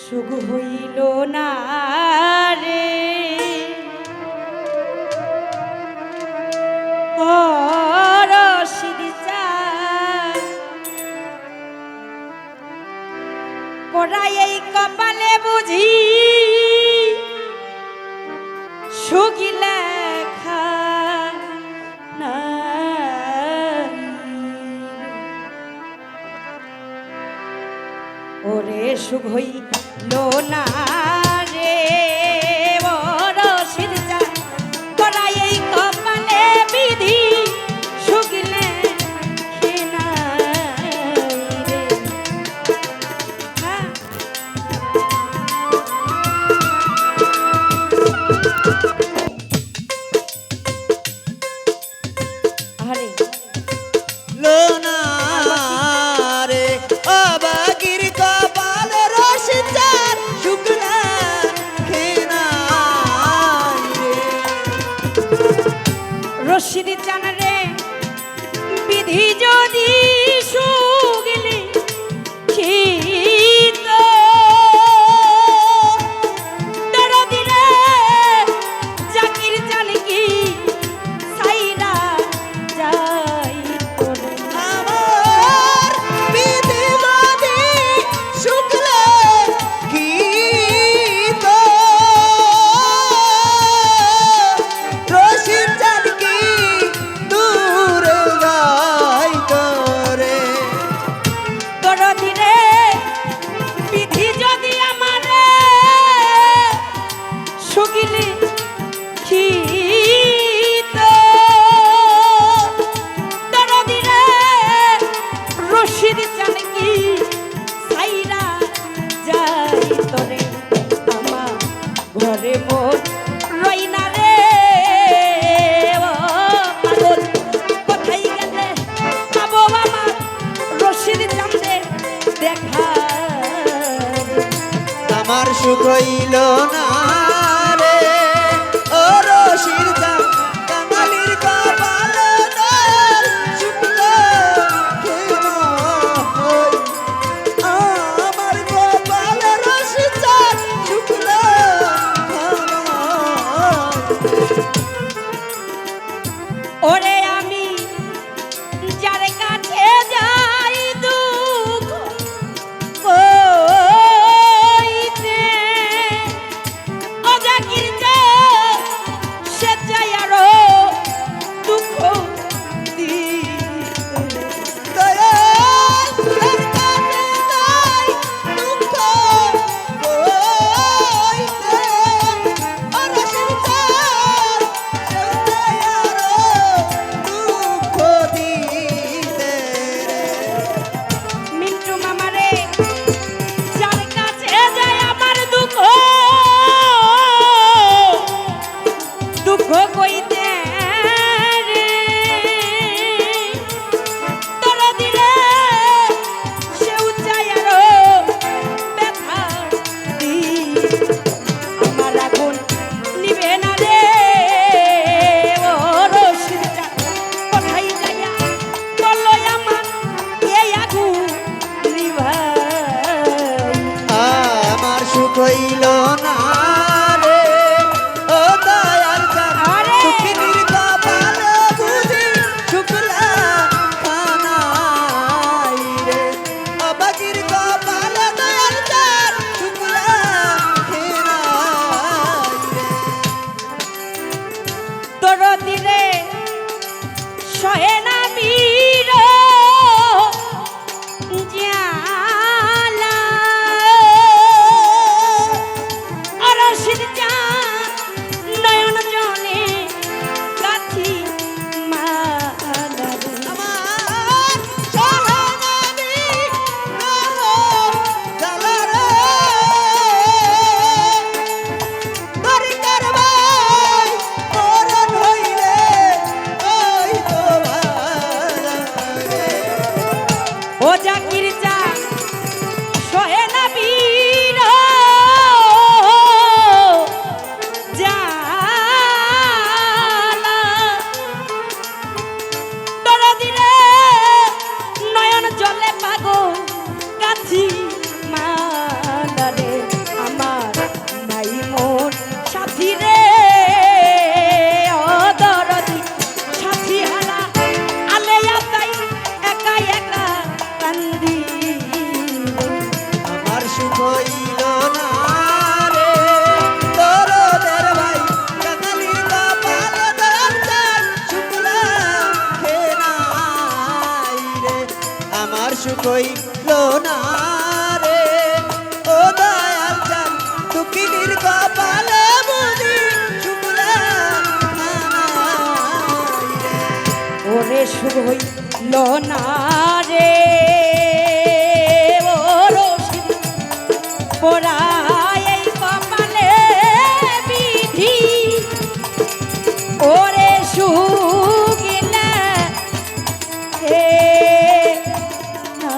সুখ হইল না রে রশিদ চাঁদ পড়াই এই কপালে বুঝি সুখ লেখা নাই ওরে সুখ হইল না রে রশিদ চাঁদ পড়াই এই কপালে বিধি সুখ লেখে নাই রে আরে লোনা রে অবাগির কপালে রশিদ চাঁদ শুকনা খেনাই রে রশিদ চাঁদ রে বিধি যদি সুগলি খিত তেরো দিনে জাকির জানকি সাইরা যাই তোরে আমার বিধি যদি শুকলে গীত রশিদ চাঁদ কি দূরে যাই করে তোর দিনে বিধি যদি আমারে সুগিলি খিত তোর দিনে রশিদ জানকি সাইরা যাই তোরে আমার ঘরে মোর রইনা রে ও পাগল কোথায় গেলে পাবো আমার রশিদ চাঁদের দেখা আমার সুখ হইল না রে ও রশিদ চাঁদ কাঙালির কপালে তোর শুকনো খেনা হই আমার কপালে রশিদ চাঁদ শুকনো খেনা ওরে আমি যার কাছে যাই দুঃখ কইতে ও জাকির যে সে চাই আরো দুঃখ দিতে দয়াল তোর কাছে যাই দুঃখ কইতে ও রশিদ চাঁদ সদাই আরো দুঃখ দিতে রে মিন্টু মামারে যার কাছে যায় আমার দুঃখ দুঃখ কইতে রে তোর দিলে সেও চাই আরো ব্যথা দি আমার আগুন নিবে না রে ও রশিদ চাঁদ কোথায় যাইয়া বললো আমার এই আগুন নিভাই আমার সুখ হইল না রে ও দয়াল চাঁদ আরে! সুখিনীর কপালে বুঝি শুকলা খানাই রে অবাগির কপালে দয়াল চাঁদ শুকলা খেনাই রে তোর দিলে সহে না বীর জ্বালা হইল না রে দরদের ভাই কাঙালির কপালে দয়াল চাঁদ শুক্লা খে নাই রে আমার সুখ হইল না রে ও দয়াল চাঁদ দুঃখিনীর কপালে বুঝি শুক্লা নাই রে ওরে সুখ হইল না রে ও রশিদ পোড়া এই কপালে বিধি ওরে সুগিলা হে না